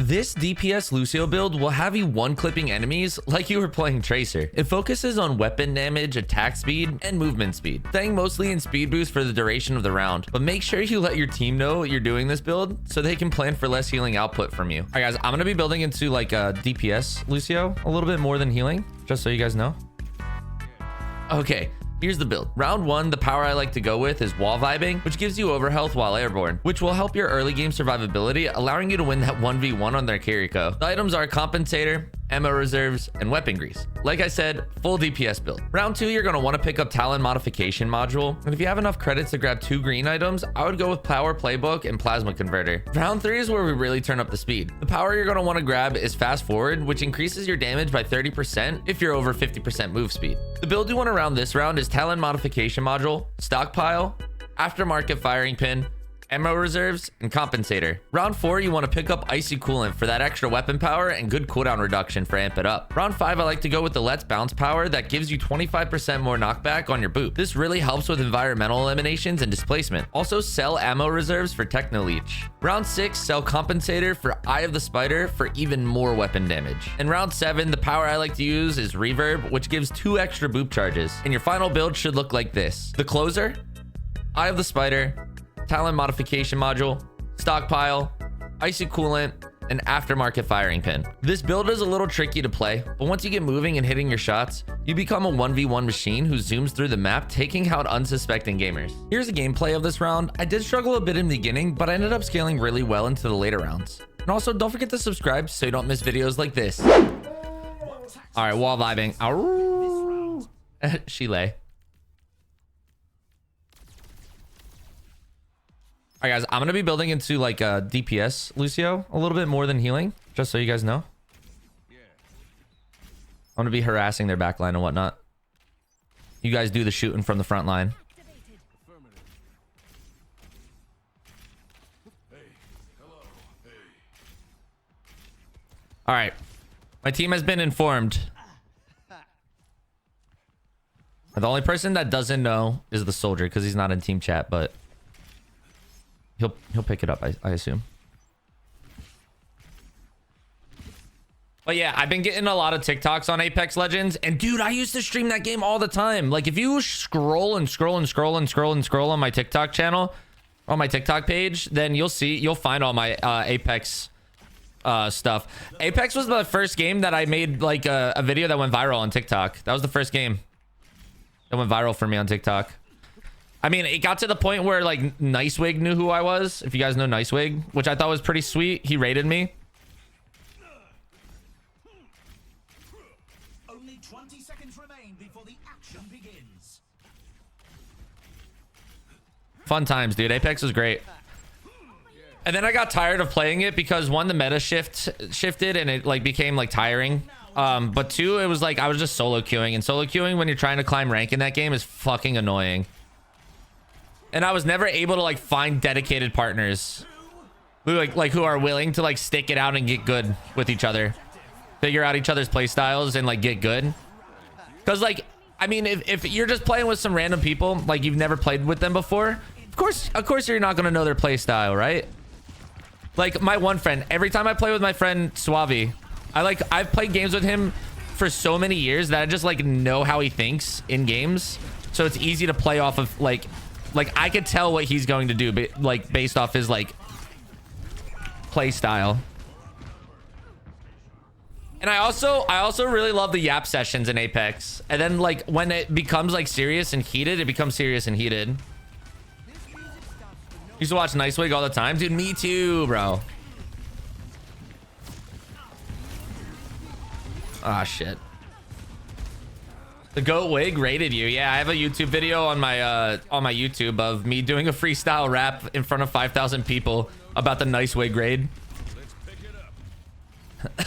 This DPS Lucio build will have you one-clipping enemies like you were playing Tracer. It focuses on weapon damage, attack speed, and movement speed, staying mostly in speed boost for the duration of the round. But make sure you let your team know you're doing this build so they can plan for less healing output from you. All right, guys, I'm going to be building into like a DPS Lucio, a little bit more than healing, just so you guys know. Okay. Here's the build. Round 1, the power I like to go with is wall vibing, which gives you overhealth while airborne, which will help your early game survivability, allowing you to win that 1v1 on their Kiriko. The items are compensator, ammo reserves, and weapon grease. Like I said, full DPS build. Round 2, you're going to want to pick up talent modification module, and if you have enough credits to grab 2 green items, I would go with power playbook and plasma converter. Round 3 is where we really turn up the speed. The power you're going to want to grab is fast forward, which increases your damage by 30% if you're over 50% move speed. The build you want around this round is talent modification module, stockpile, aftermarket firing pin, ammo reserves, and compensator. Round 4, you want to pick up icy coolant for that extra weapon power and good cooldown reduction for amp it up. Round 5, I like to go with the let's bounce power that gives you 25% more knockback on your boot. This really helps with environmental eliminations and displacement. Also sell ammo reserves for techno leech. Round 6, sell compensator for eye of the spider for even more weapon damage. And round 7, the power I like to use is reverb, which gives 2 extra boop charges. And your final build should look like this: the closer, eye of the spider, talent modification module, stockpile, icy coolant, and aftermarket firing pin. This build is a little tricky to play, but once you get moving and hitting your shots, you become a 1v1 machine who zooms through the map, taking out unsuspecting gamers. Here's the gameplay of this round. I did struggle a bit in the beginning, but I ended up scaling really well into the later rounds. And also, don't forget to subscribe so you don't miss videos like this. All right, wall vibing. Chile. All right, guys, I'm going to be building into like a DPS Lucio, a little bit more than healing, just so you guys know. I'm going to be harassing their backline and whatnot. You guys do the shooting from the front line. All right. My team has been informed. The only person that doesn't know is the soldier because he's not in team chat, but he'll pick it up, I assume. But yeah, I've been getting a lot of TikToks on Apex Legends, and dude, I used to stream that game all the time. Like if you scroll and scroll and scroll and scroll and scroll on my TikTok channel, on my TikTok page, then you'll find all my Apex stuff. Apex was the first game that I made like a video that went viral on TikTok. That was the first game that went viral for me on TikTok. I mean, it got to the point where like Nicewig knew who I was. If you guys know Nicewig, which I thought was pretty sweet. He raided me. Only 20 seconds remain before the action begins. Fun times, dude. Apex was great. And then I got tired of playing it because one, the meta shifted and it like became like tiring. But two, it was like I was just solo queuing, and solo queuing when you're trying to climb rank in that game is fucking annoying. And I was never able to like find dedicated partners who who are willing to like stick it out and get good with each other, figure out each other's play styles and like get good. Because like, I mean, if you're just playing with some random people, like you've never played with them before, of course you're not going to know their play style, right? Like my one friend, every time I play with my friend Suavi, I've played games with him for so many years that I just like know how he thinks in games. So it's easy to play off of like I could tell what he's going to do, but like based off his like play style. And I also really love the yap sessions in Apex. And then like when it becomes like serious and heated, it becomes serious and heated. Used to watch Nicewig all the time, dude. Me too, bro. Ah, shit. The Goat Wig rated you. Yeah, I have a YouTube video on my YouTube of me doing a freestyle rap in front of 5,000 people about the Nicewig raid. Let's pick it up.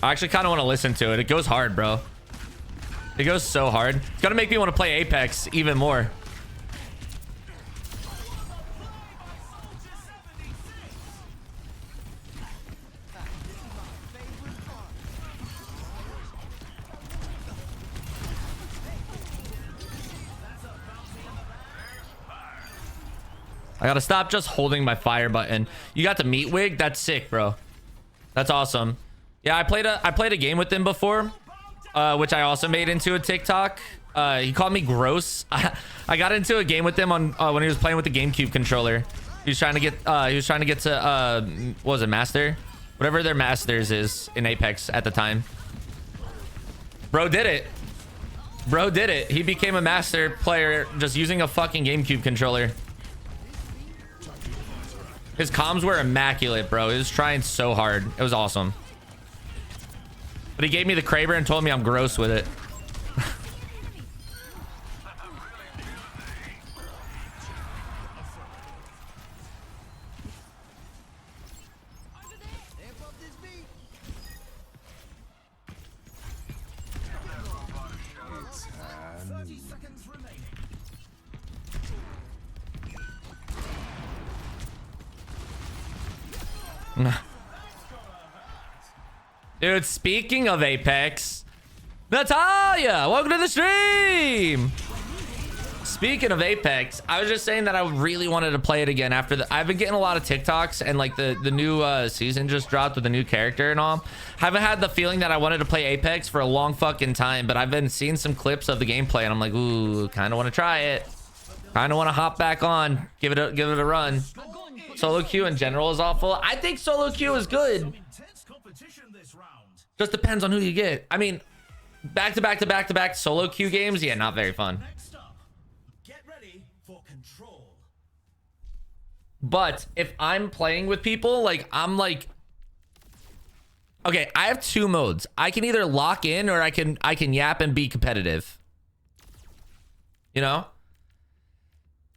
I actually kind of want to listen to it. It goes hard, bro. It goes so hard. It's gonna make me want to play Apex even more. I gotta stop just holding my fire button. You got the meat wig? That's sick, bro. That's awesome. Yeah, I played a game with him before, which I also made into a TikTok. He called me gross. I got into a game with him on when he was playing with the GameCube controller. He was trying to get to what was it, master? Whatever their masters is in Apex at the time. Bro did it. Bro did it. He became a master player just using a fucking GameCube controller. His comms were immaculate, bro. He was trying so hard. It was awesome. But he gave me the Kraber and told me I'm gross with it. Dude, speaking of Apex, Natalia, welcome to the stream. Speaking of Apex, I was just saying that I really wanted to play it again after I've been getting a lot of TikToks and like the new season just dropped with the new character and all. Haven't had the feeling that I wanted to play Apex for a long fucking time, but I've been seeing some clips of the gameplay and I'm like, ooh, kind of want to try it. Kind of want to hop back on, give it a run. Solo queue in general is awful. I think solo queue is good. Just depends on who you get. I mean, back to back solo queue games, yeah, not very fun. Get ready for control. But if I'm playing with people, like I'm like, okay, I have two modes. I can either lock in or I can yap and be competitive. You know?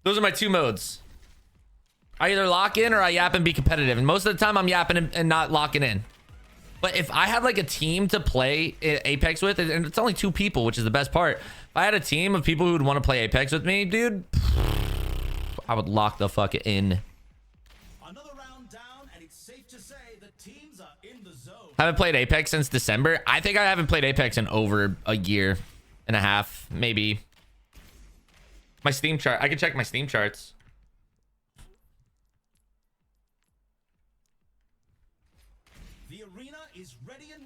Those are my two modes. I either lock in or I yap and be competitive. And most of the time I'm yapping and not locking in. But if I have like a team to play Apex with, and it's only two people, which is the best part. If I had a team of people who would want to play Apex with me, dude, I would lock the fuck in. Another round down, and it's safe to say the teams are in the zone. I haven't played Apex since December. I think I haven't played Apex in over a year and a half, maybe. My Steam chart. I can check my Steam charts.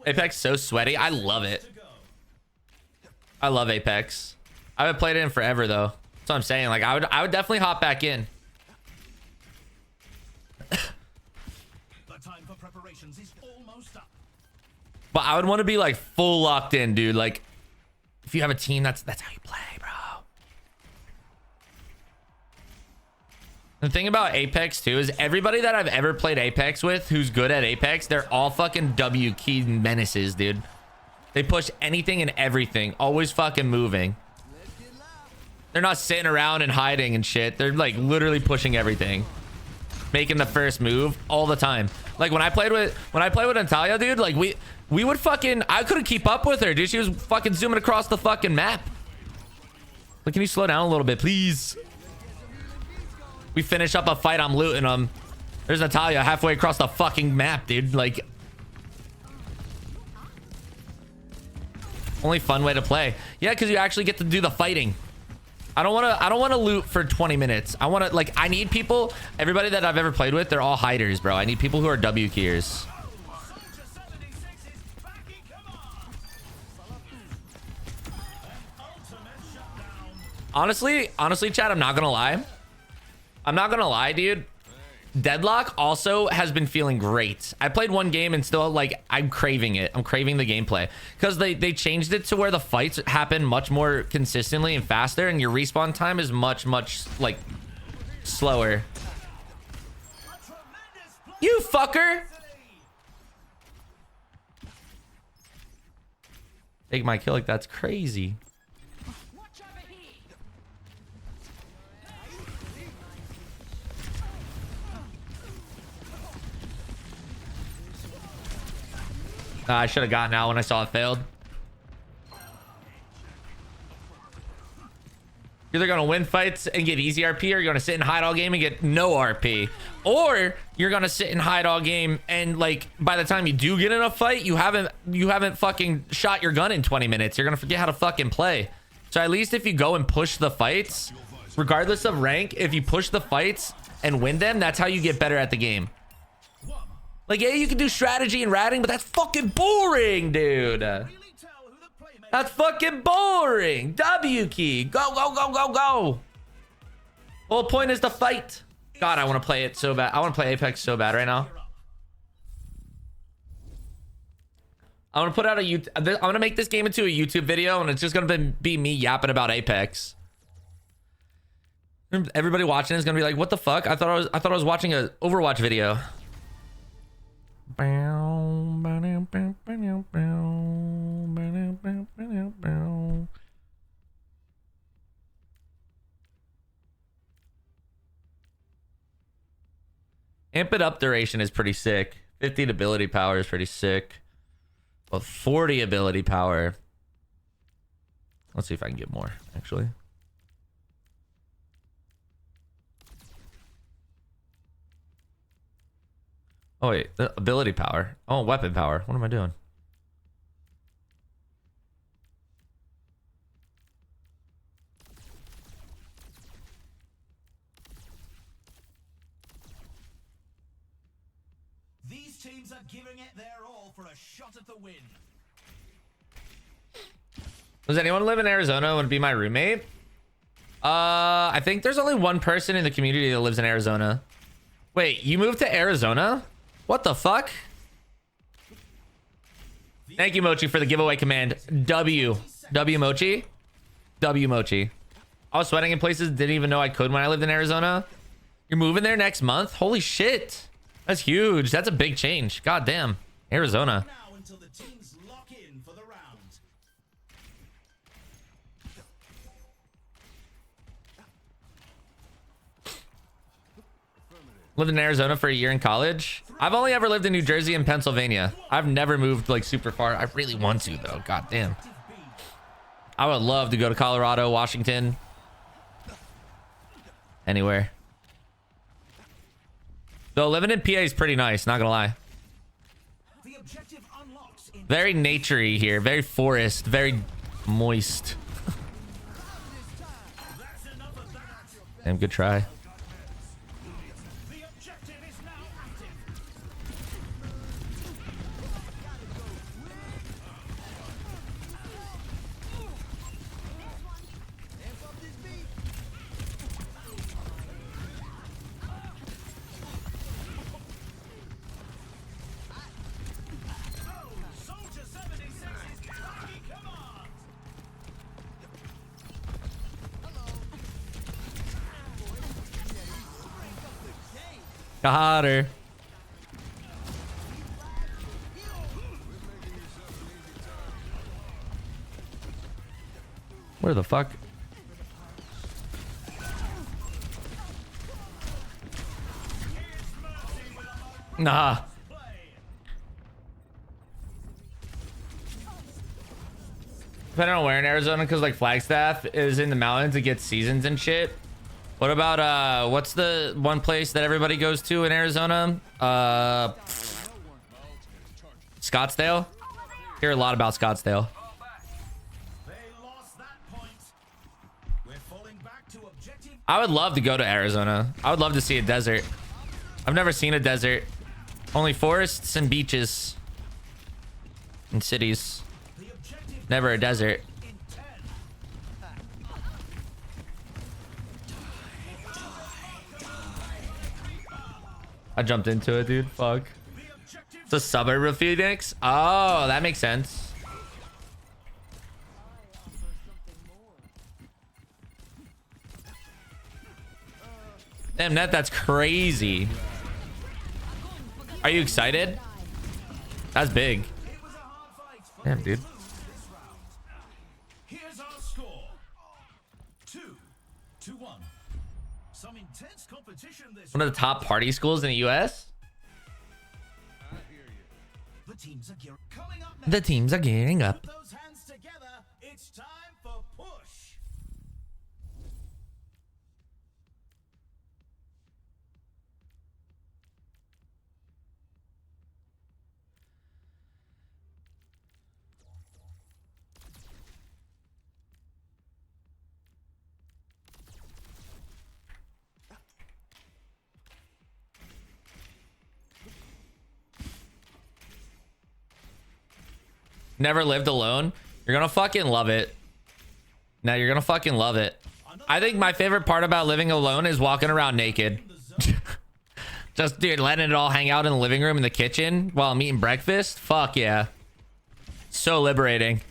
Apex so sweaty. I love it. I love Apex. I haven't played it in forever though. That's what I'm saying. Like I would definitely hop back in. The time for preparations is almost up. But I would want to be like full locked in, dude. Like if you have a team, that's how you play, bro. The thing about Apex too is everybody that I've ever played Apex with who's good at Apex, they're all fucking W key menaces, dude. They push anything and everything, always fucking moving. They're not sitting around and hiding and shit. They're like literally pushing everything, making the first move all the time. Like when I played with Natalia, dude, like we would fucking, I couldn't keep up with her, dude. She was fucking zooming across the fucking map. Like, can you slow down a little bit, please? We finish up a fight, I'm looting them. There's Natalia halfway across the fucking map, dude. Like, only fun way to play. Yeah, because you actually get to do the fighting. I don't want to loot for 20 minutes. I want to, like, I need people. Everybody that I've ever played with, they're all hiders, bro. I need people who are W keyers. Honestly, chat, I'm not gonna lie, dude. Deadlock also has been feeling great. I played one game and still, like, I'm craving it. I'm craving the gameplay because they changed it to where the fights happen much more consistently and faster, and your respawn time is much like slower. You fucker! Take my kill like that's crazy. I should have gotten out when I saw it failed. You're either gonna win fights and get easy RP, or you're gonna sit and hide all game and get no RP, or you're gonna sit and hide all game and, like, by the time you do get in a fight, you haven't fucking shot your gun in 20 minutes. You're gonna forget how to fucking play. So at least if you go and push the fights, regardless of rank, if you push the fights and win them, that's how you get better at the game. Like, yeah, you can do strategy and ratting, but that's fucking boring, dude. That's fucking boring. W key. Go, go, go, go, go. The whole point is to fight. God, I want to play it so bad. I want to play Apex so bad right now. I want to put out a YouTube. I'm going to make this game into a YouTube video, and it's just going to be me yapping about Apex. Everybody watching is going to be like, what the fuck? I thought I was watching an Overwatch video. Amp it up duration is pretty sick. 50 ability power is pretty sick. Well, 40 ability power. Let's see if I can get more, actually. Oh, wait. The ability power. Oh, weapon power. What am I doing? These teams are giving it their all for a shot at the win. Does anyone live in Arizona and want to be my roommate? I think there's only one person in the community that lives in Arizona. Wait, you moved to Arizona? What the fuck? Thank you, Mochi, for the giveaway command. W Mochi. W Mochi. I was sweating in places didn't even know I could when I lived in Arizona. You're moving there next month? Holy shit. That's huge. That's a big change. God damn. Arizona. Now until the teams lock in for the round. Lived in Arizona for a year in college. I've only ever lived in New Jersey and Pennsylvania. I've never moved like super far. I really want to though. God damn. I would love to go to Colorado, Washington. Anywhere. Though living in PA is pretty nice, not gonna lie. The objective unlocks in Very naturey here, very forest, very moist. that's enough of that. Damn, good try. The objective is now active. Soldier 76 is lucky command. Got her. Where the fuck? Nah. Depending on where in Arizona, because like Flagstaff is in the mountains, it gets seasons and shit. What about what's the one place that everybody goes to in Arizona? Scottsdale. Hear a lot about Scottsdale. They lost that point. We're falling back to objective. I would love to go to Arizona. I would love to see a desert. I've never seen a desert. Only forests and beaches and cities. The objective Never a desert. in 10. I jumped into it, dude. Fuck. The objective It's a suburb of Phoenix. Oh, that makes sense. Damn, that's crazy. Are you excited? That's big. It was a hard fight for Damn, dude. this round. Here's our score. 2-1. Some intense competition this One of the top party schools in the US. The teams are coming up The next. teams are gearing up. Put those hands together. It's time for push. Never lived alone? You're gonna fucking love it. Now you're gonna fucking love it. I think my favorite part about living alone is walking around naked. Just, dude, letting it all hang out in the living room, in the kitchen while I'm eating breakfast. Fuck yeah. So liberating.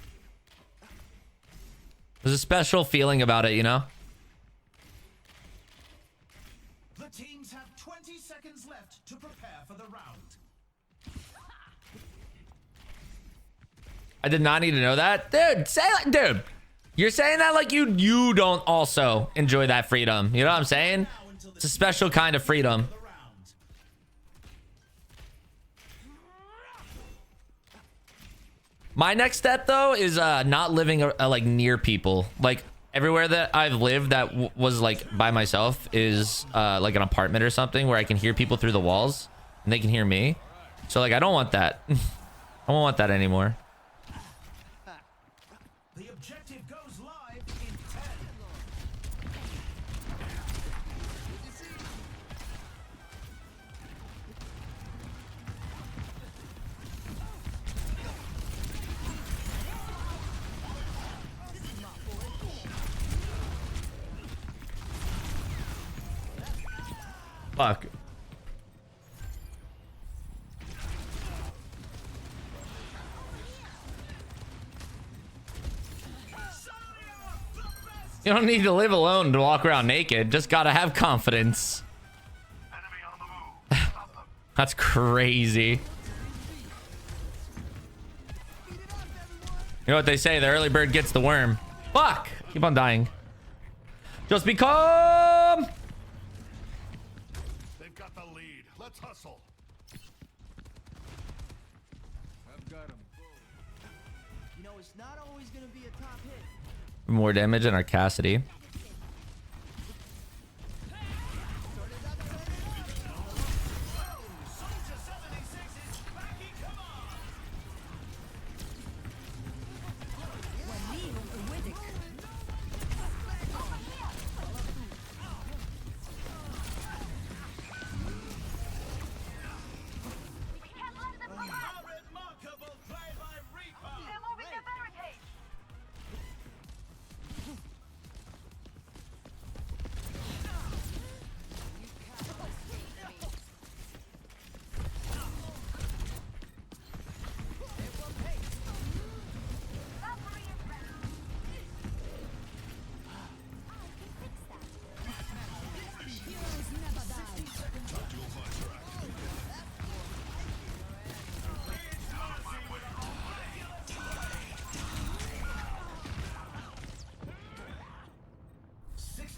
There's a special feeling about it, you know? The teams have 20 seconds left to prepare for the round. I did not need to know that. Dude, say like, dude, you're saying that like you don't also enjoy that freedom. You know what I'm saying? It's a special kind of freedom. My next step though is not living like near people. Like everywhere that I've lived that was like by myself is like an apartment or something where I can hear people through the walls and they can hear me. So like I don't want that. I don't want that anymore. The objective goes live in 10. Fuck. You don't need to live alone to walk around naked. Just gotta have confidence. That's crazy. You know what they say? The early bird gets the worm. Fuck! Keep on dying. Just become... They've got the lead. Let's hustle. I've got him. You know, it's not always gonna be a top hit. More damage in our Cassidy.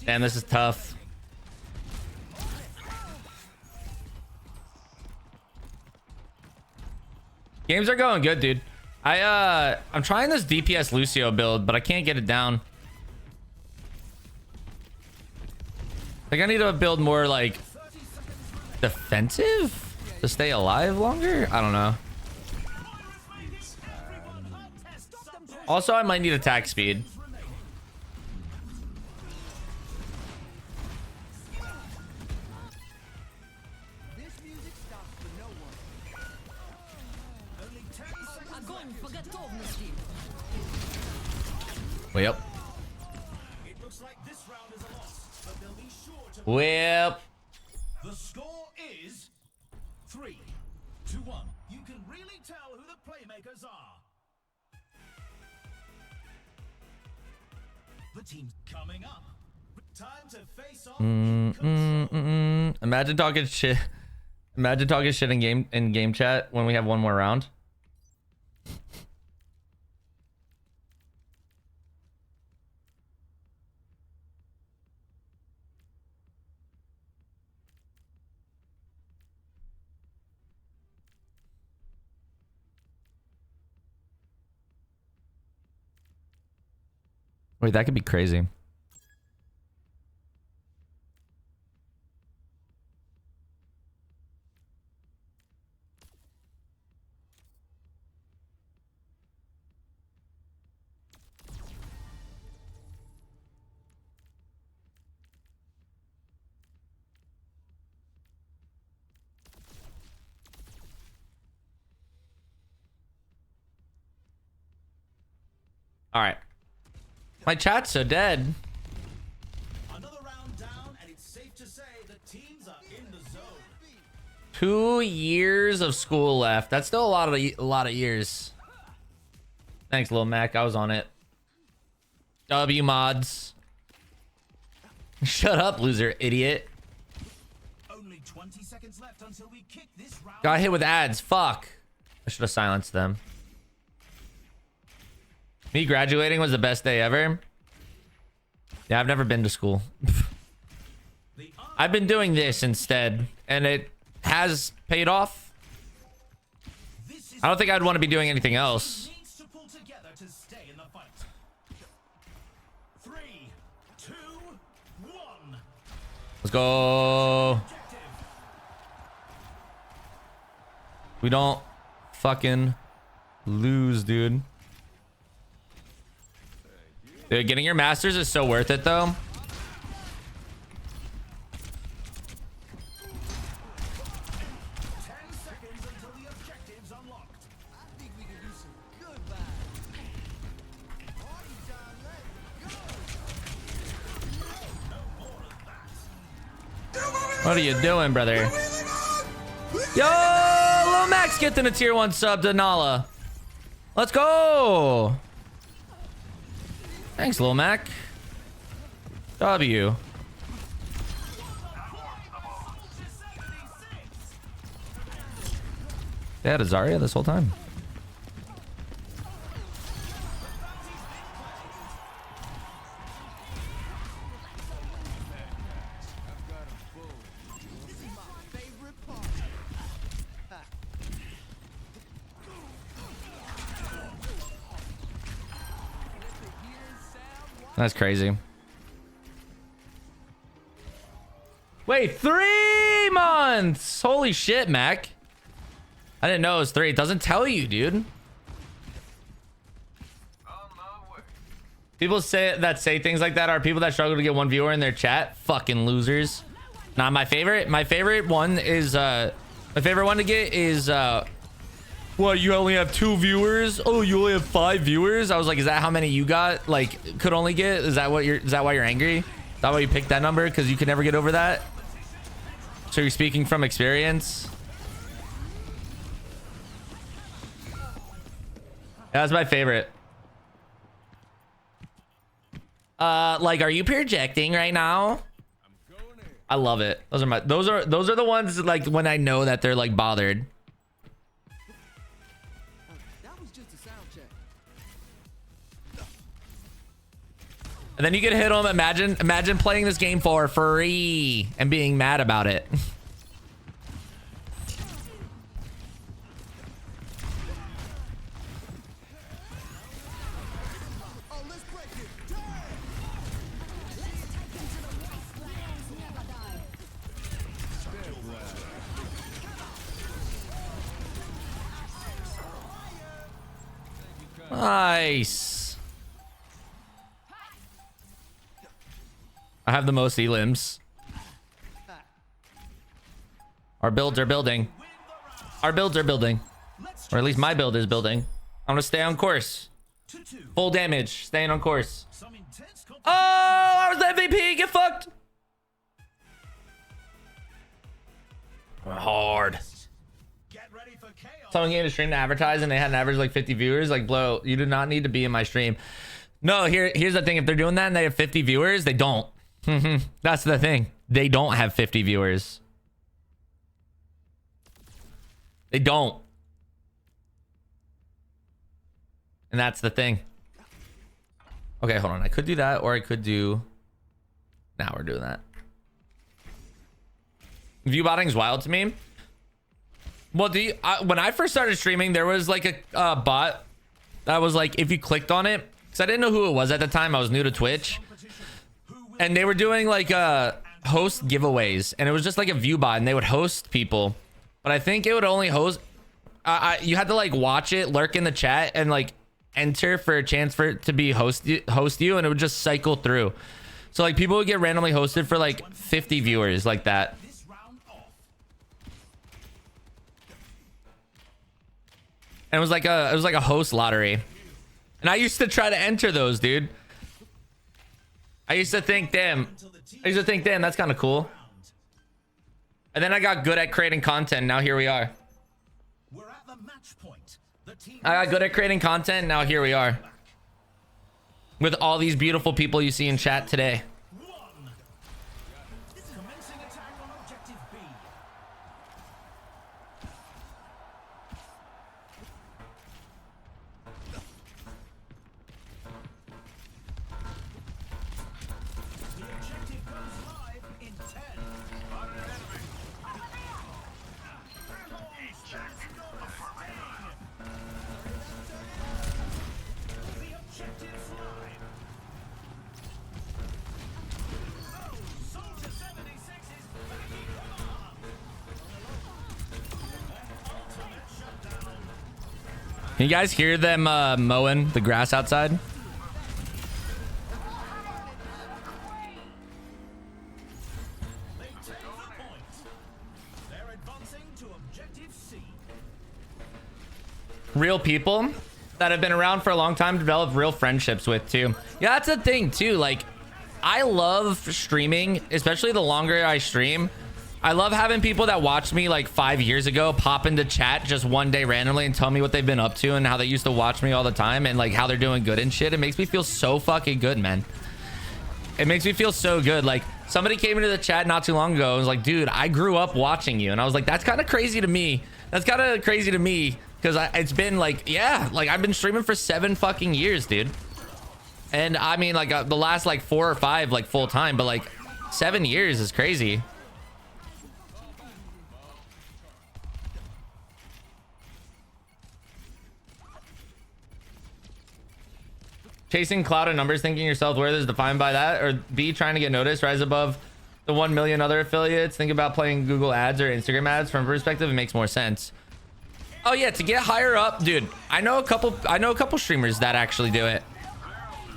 Damn, this is tough. Games are going good, dude. I'm trying this DPS Lucio build, but I can't get it down. I think I need to build more like defensive to stay alive longer. I don't know. Also, I might need attack speed. Yep. It looks like this round is a loss, but they'll be sure to. Whip. The score is 3-1. You can really tell who the playmakers are. The team's coming up. Time to face off. Imagine talking shit. Imagine talking shit in game chat when we have one more round. Wait, that could be crazy. All right. My chat's so dead. Another round down, and it's safe to say the teams are in the zone. 2 years of school left. That's still a lot of years. Thanks, Lil Mac. I was on it. W mods. Shut up, loser, idiot. Only 20 seconds left until we kick this round. Got hit with ads. Fuck. I should have silenced them. Me graduating was the best day ever. Yeah, I've never been to school. I've been doing this instead, and it has paid off. I don't think I'd want to be doing anything else. Needs to pull together to stay in the fight. 3, 2, 1. Let's go. We don't fucking lose, dude. Dude, getting your masters is so worth it, though. 10 seconds until the objective's unlocked. I think we can do some good vibes. Party time, let's go. What are you doing, brother? Yo, Lil Max getting a tier 1 sub to Nala. Let's go. Thanks, Lil Mac. W. They had a Zarya this whole time. This is my favorite part. That's crazy. Wait, 3 months! Holy shit, Mac. I didn't know it was 3. It doesn't tell you, dude. People say things like that are people that struggle to get 1 viewer in their chat. Fucking losers. Nah, my favorite one is my favorite one to get is what, you only have 2 viewers? Oh, you only have 5 viewers? I was like, is that how many you got? Like, could only get? Is that why you're angry? Is that why you picked that number? Because you could never get over that? So you're speaking from experience? That's my favorite. Like, are you projecting right now? I love it. Those are the ones like when I know that they're like bothered. That was just a sound check. And then you can hit them. Imagine playing this game for free and being mad about it. Oh, let's break it. Turn! Nice. I have the most elims. Our builds are building. Our builds are building. Or at least my build is building. I'm gonna stay on course. Full damage. Staying on course. Oh, I was the MVP. Get fucked. Hard. Someone came to stream to advertise and they had an average like 50 viewers. Like, bro, you do not need to be in my stream. No, here's the thing. If they're doing that and they have 50 viewers, they don't. That's the thing. They don't have 50 viewers. They don't. And that's the thing. Okay, hold on. I could do that, or I could do... Now we're doing that. View botting's wild to me. Well, when I first started streaming, there was like a bot that was like, if you clicked on it, because I didn't know who it was at the time. I was new to Twitch. And they were doing like host giveaways. And it was just like a view bot, and they would host people. But I think it would only host... you had to like watch it, lurk in the chat, and like enter for a chance for it to be host you, and it would just cycle through. So like people would get randomly hosted for like 50 viewers like that. And it was like a host lottery. And I used to try to enter those, dude. I used to think, damn, that's kind of cool. And then I got good at creating content. Now here we are. We're at the match point. The team I got good at creating content. Now here we are. With all these beautiful people you see in chat today. one. Commencing attack on objective B. The objective goes live in 10. The objective's live. Oh, Soldier 76 is backing up. Ultimate shutdown. Can you guys hear them mowing the grass outside? They take the point. They're advancing to objective C. Real people that have been around for a long time, develop real friendships with too. Yeah, that's a thing too. Like, I love streaming, especially the longer I stream. I love having people that watched me like 5 years ago pop into chat just one day randomly and tell me what they've been up to and how they used to watch me all the time and like how they're doing good and shit. It makes me feel so fucking good, man. It makes me feel so good. Like, somebody came into the chat not too long ago and was like, dude, I grew up watching you. And I was like, that's kind of crazy to me. That's kind of crazy to me because it's been like, yeah, like I've been streaming for 7 fucking years, dude. And I mean, like the last like 4 or 5 like full time, but like 7 years is crazy. Chasing cloud of numbers, thinking your self-worth is defined by that, or B, trying to get noticed, rise above the 1 million other affiliates. Think about playing Google ads or Instagram ads. From perspective, it makes more sense. Oh yeah, to get higher up, dude. I know a couple streamers that actually do it.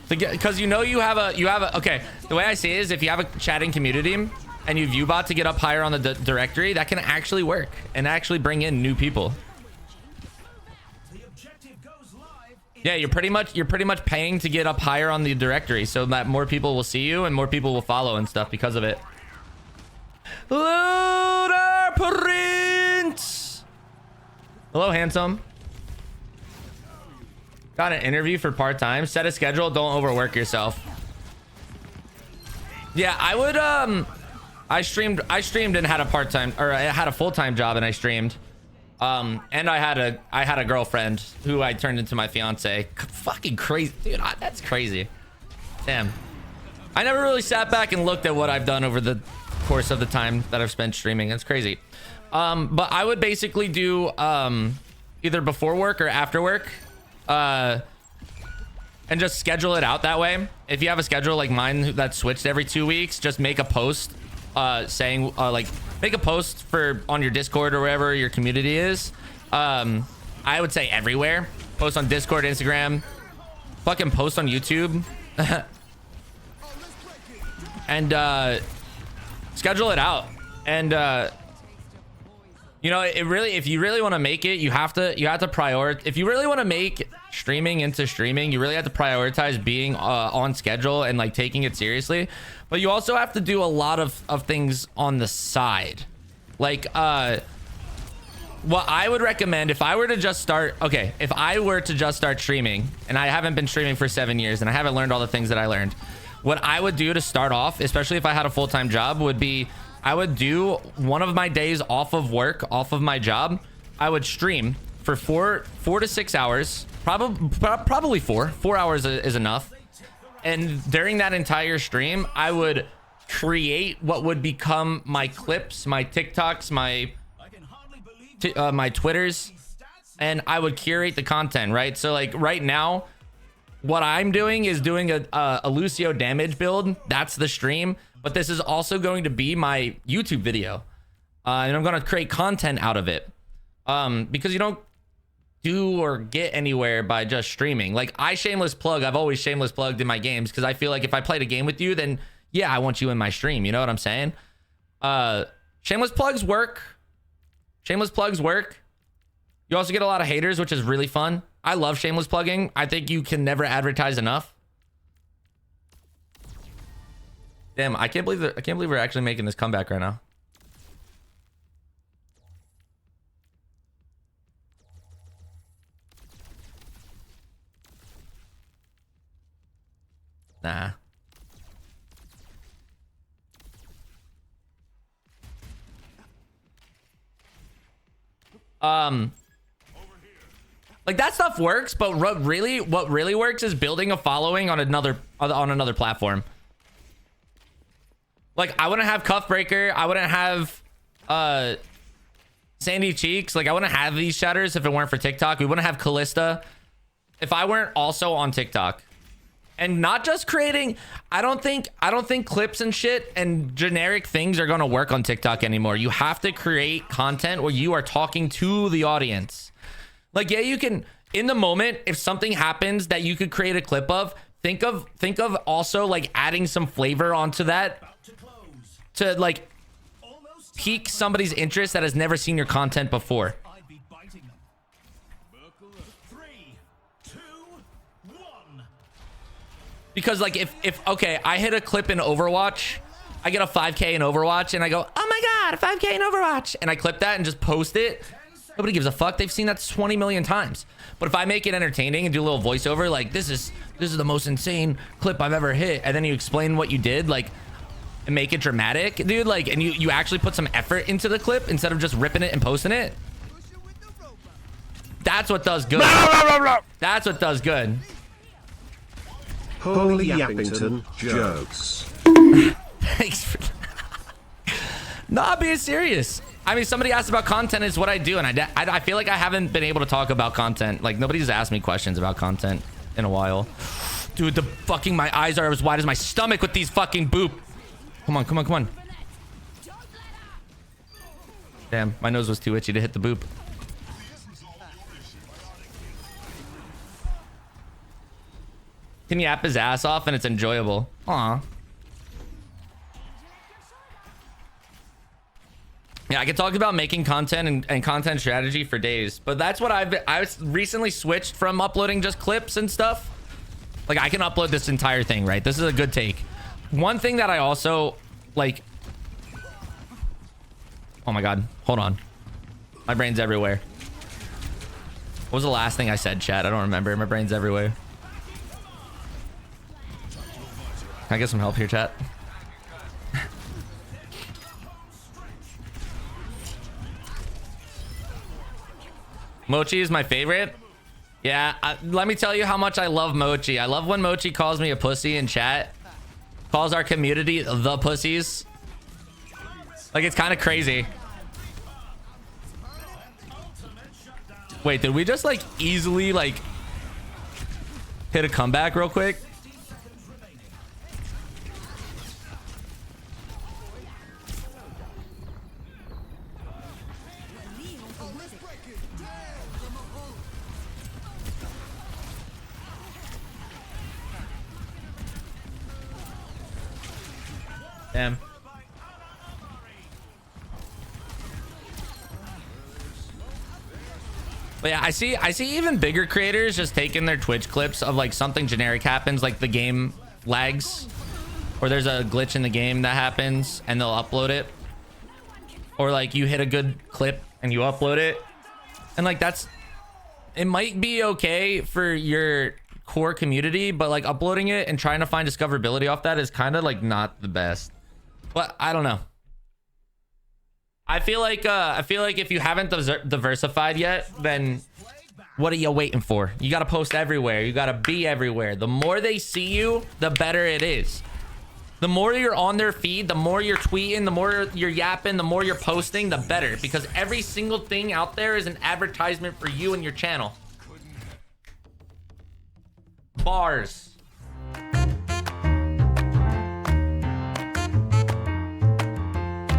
To get, because you have a okay, the way I see it is if you have a chatting community and you view bot to get up higher on the directory, that can actually work and actually bring in new people. The objective goes live in Yeah, you're pretty much paying to get up higher on the directory so that more people will see you and more people will follow and stuff because of it. Loader Prince. Hello, handsome. Got an interview for part-time. Set a schedule. Don't overwork yourself. Yeah, I would I streamed and had a part-time, or I had a full-time job and I streamed. And I had a girlfriend who I turned into my fiance. Fucking crazy, dude. That's crazy. Damn. I never really sat back and looked at what I've done over the course of the time that I've spent streaming. That's crazy. But I would basically do either before work or after work, and just schedule it out that way. If you have a schedule like mine that's switched every 2 weeks, just make a post saying like make a post for on your Discord or wherever your community is. I would say everywhere. Post on Discord, Instagram, fucking post on YouTube. And schedule it out. And you know, it really, if you really want to make it, you have to prioritize. If you really want to make streaming into streaming, you really have to prioritize being on schedule and like taking it seriously. But you also have to do a lot of things on the side. Like what I would recommend if I were to just start, okay, if I were to just start streaming, and I haven't been streaming for 7 years and I haven't learned all the things that I learned, what I would do to start off, especially if I had a full-time job, would be I would do one of my days off of work, off of my job. I would stream for 4 to 6 hours, probably 4 hours is enough. And during that entire stream, I would create what would become my clips, my TikToks, my Twitters, and I would curate the content, right? So like right now, what I'm doing is doing a Lucio damage build. That's the stream, but this is also going to be my YouTube video, and I'm going to create content out of it, because you don't do or get anywhere by just streaming. Like shameless plug. I've always shameless plugged in my games because I feel like if I played a game with you, then yeah, I want you in my stream. You know what I'm saying? Shameless plugs work. Shameless plugs work. You also get a lot of haters, which is really fun. I love shameless plugging. I think you can never advertise enough. Damn, I can't believe we're actually making this comeback right now. Nah. Like that stuff works, but what really works is building a following on another platform. Like I wouldn't have Cuffbreaker, I wouldn't have Sandy Cheeks, like I wouldn't have these shatters if it weren't for TikTok. We wouldn't have Callista if I weren't also on TikTok. And not just creating, I don't think clips and shit and generic things are gonna work on TikTok anymore. You have to create content where you are talking to the audience. Like, yeah, you can, in the moment, if something happens that you could create a clip of, think of also like adding some flavor onto that to like pique somebody's interest that has never seen your content before. I'd be biting them. 3, 2, 1. Because like if okay, I hit a clip in Overwatch, I get a 5K in Overwatch and I go, oh my God, a 5K in Overwatch. And I clip that and just post it. Nobody gives a fuck. They've seen that 20 million times. But if I make it entertaining and do a little voiceover, like this is the most insane clip I've ever hit. And then you explain what you did, like, and make it dramatic, dude. Like, and you actually put some effort into the clip instead of just ripping it and posting it. That's what does good. That's what does good. Holy Yappington jokes. Thanks for not being serious. I mean, somebody asked about content is what I do, and I feel like I haven't been able to talk about content. Like, nobody's asked me questions about content in a while. Dude, my eyes are as wide as my stomach with these fucking boop. Come on. Damn, my nose was too itchy to hit the boop. Can you yap his ass off and it's enjoyable? Aw. Yeah, I could talk about making content and content strategy for days, but that's what I recently switched from uploading just clips and stuff. Like I can upload this entire thing, right? This is a good take. One thing that I also like, oh my God, hold on. My brain's everywhere. What was the last thing I said, chat? I don't remember. My brain's everywhere. Can I get some help here, chat? Mochi is my favorite. Yeah, let me tell you how much I love Mochi. I love when Mochi calls me a pussy in chat. Calls our community the pussies. Like, it's kind of crazy. Wait, did we just like easily like hit a comeback real quick? Damn. But yeah, I see even bigger creators just taking their Twitch clips of like something generic happens, like the game lags, or there's a glitch in the game that happens and they'll upload it, or like you hit a good clip and you upload it, and like it might be okay for your core community, but like uploading it and trying to find discoverability off that is kind of like not the best. But I don't know. I feel like if you haven't diversified yet, then what are you waiting for? You got to post everywhere. You got to be everywhere. The more they see you, the better it is. The more you're on their feed, the more you're tweeting, the more you're yapping, the more you're posting, the better. Because every single thing out there is an advertisement for you and your channel. Bars.